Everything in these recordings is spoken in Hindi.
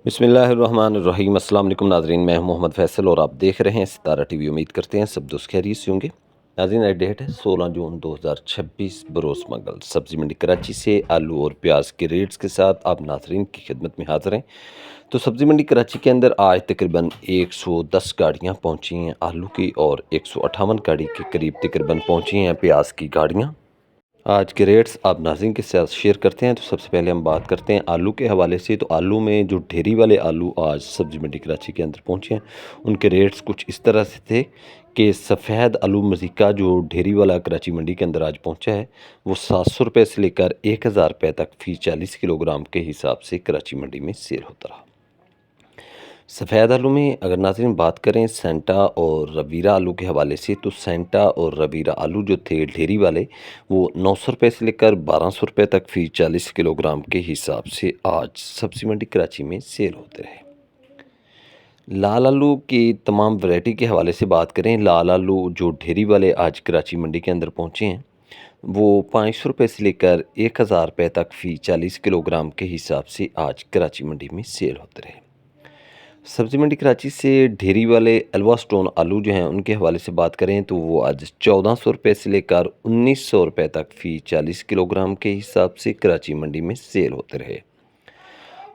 बिस्मिल्लाहिर्रहमानिर्रहीम। अस्सलाम वालेकुम नाज़रीन, मैं हूं मोहम्मद फ़ैसल और आप देख रहे हैं सितारा टीवी। उम्मीद करते हैं सब दोस्त खैरियत से होंगे। नाज़रीन, आज डेट है 16 जून 2026 बरोज़ मंगल। सब्ज़ी मंडी कराची से आलू और प्याज के रेट्स के साथ आप नाज़रीन की खिदमत में हाज़िर हैं। तो सब्ज़ी मंडी कराची के अंदर आज तकरीबन 110 गाड़ियाँ पहुँची हैं आलू की और 158 गाड़ी के करीब तकरीबन पहुँची हैं प्याज की गाड़ियाँ। आज के रेट्स आप नाज़रीन के साथ शेयर करते हैं। तो सबसे पहले हम बात करते हैं आलू के हवाले से। तो आलू में जो ढेरी वाले आलू आज सब्ज़ी मंडी कराची के अंदर पहुँचे हैं, उनके रेट्स कुछ इस तरह से थे कि सफ़ेद आलू मज़ीका जो ढेरी वाला कराची मंडी के अंदर आज पहुँचा है, वो 700 रुपये से लेकर 1000 रुपये तक फ़ी 40 किलोग्राम के हिसाब से कराची मंडी में सेल होता रहा। सफ़ेद आलू में अगर नाज़रीन बात करें सेंटा और रवीरा आलू के हवाले से, तो सेंटा और रवीरा आलू जो थे ढेरी वाले, वो 900 रुपये से लेकर 1200 रुपये तक फ़ी 40 किलोग्राम के हिसाब से आज सब्ज़ी मंडी कराची में सेल होते रहे। लाल आलू की तमाम वैरायटी के हवाले से बात करें, लाल आलू जो ढेरी वाले आज कराची मंडी के अंदर पहुँचे हैं, वो 500 रुपये से लेकर 1000 रुपये तक फ़ी 40 किलोग्राम के हिसाब से आज कराची मंडी में सेल होते रहे। सब्ज़ी मंडी कराची से ढेरी वाले अलवा स्टोन आलू जो हैं उनके हवाले से बात करें, तो वो आज 1400 रुपये से लेकर 1900 रुपये तक फ़ी 40 किलोग्राम के हिसाब से कराची मंडी में सेल होते रहे।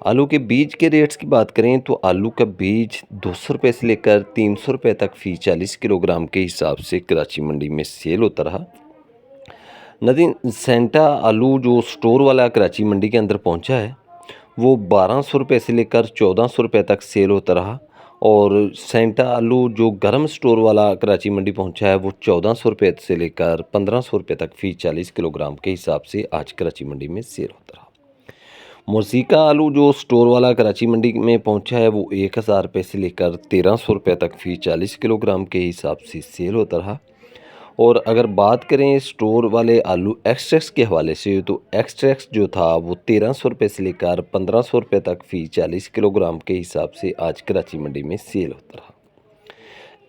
आलू के बीज के रेट्स की बात करें, तो आलू का बीज 200 रुपये से लेकर 300 रुपये तक फ़ी 40 किलोग्राम के हिसाब से कराची मंडी में सेल होता रहा। नदीन सेंटा आलू जो स्टोर वाला कराची मंडी के अंदर पहुंचा है, वो 1200 रुपये से लेकर 1400 रुपये तक सेल होता रहा। और सेंटा आलू जो गर्म स्टोर वाला कराची मंडी पहुंचा है, वो 1400 रुपये से लेकर 1500 रुपये तक फ़ी 40 किलोग्राम के हिसाब से आज कराची मंडी में सेल होता रहा। मोरसीका आलू जो स्टोर वाला कराची मंडी में पहुंचा है, वो 1000 रुपये से लेकर 1300 रुपये तक फ़ी 40 किलोग्राम के हिसाब से सेल होता रहा। और अगर बात करें स्टोर वाले आलू एक्सट्रैक्स के हवाले से, तो एक्सट्रैक्स जो था वो 1300 रुपये से लेकर 1500 रुपये तक फ़ी 40 किलोग्राम के हिसाब से आज कराची मंडी में सेल होता रहा।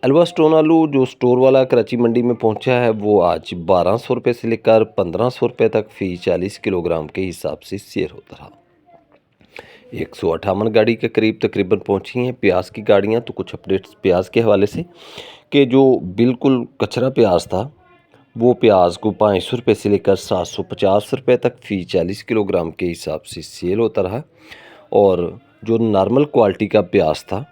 अलवा स्टोन आलू जो स्टोर वाला कराची मंडी में पहुंचा है, वो आज 1200 रुपये से लेकर 1500 रुपये तक फ़ी 40 किलोग्राम के हिसाब से सेल होता रहा। 158 गाड़ी के करीब तकरीबन पहुंची हैं प्याज की गाड़ियां। तो कुछ अपडेट्स प्याज के हवाले से कि जो बिल्कुल कचरा प्याज था, वो प्याज को 500 रुपये से लेकर 750 रुपये तक फ़ी 40 किलोग्राम के हिसाब से सेल होता रहा। और जो नॉर्मल क्वालिटी का प्याज था,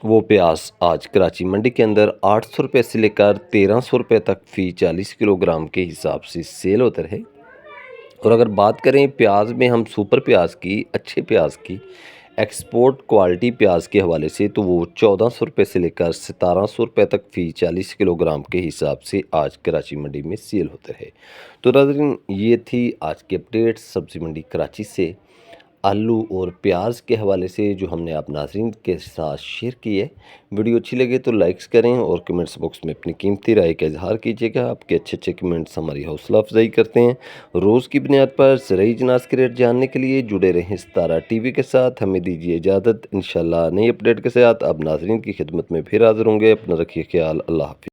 वो प्याज आज कराची मंडी के अंदर 800 रुपये से लेकर 1300 रुपये तक फ़ी 40 किलोग्राम के हिसाब से सेल होते रहे। और अगर बात करें प्याज में हम सुपर प्याज की, अच्छे प्याज की, एक्सपोर्ट क्वालिटी प्याज के हवाले से, तो वो 1400 रुपये से लेकर 1700 रुपये तक फ़ी 40 किलोग्राम के हिसाब से आज कराची मंडी में सेल होते रहे। तो नाज़रीन, ये थी आज की अपडेट सब्ज़ी मंडी कराची से आलू और प्याज के हवाले से जो हमने आप नाज़रीन के साथ शेयर की है। वीडियो अच्छी लगे तो लाइक्स करें और कमेंट्स बॉक्स में अपनी कीमती राय का इजहार कीजिएगा। आपके अच्छे अच्छे कमेंट्स हमारी हौसला अफजाई करते हैं। रोज़ की बुनियाद पर ज़रूरी जनाज़ के रेट जानने के लिए जुड़े रहें सितारा टीवी के साथ। हमें दीजिए इजाज़त। इंशाल्लाह नई अपडेट के साथ आप नाज़रीन की खिदमत में फिर हाज़िर होंगे। अपना रखिए ख्याल। अल्लाह हाफ़िज़।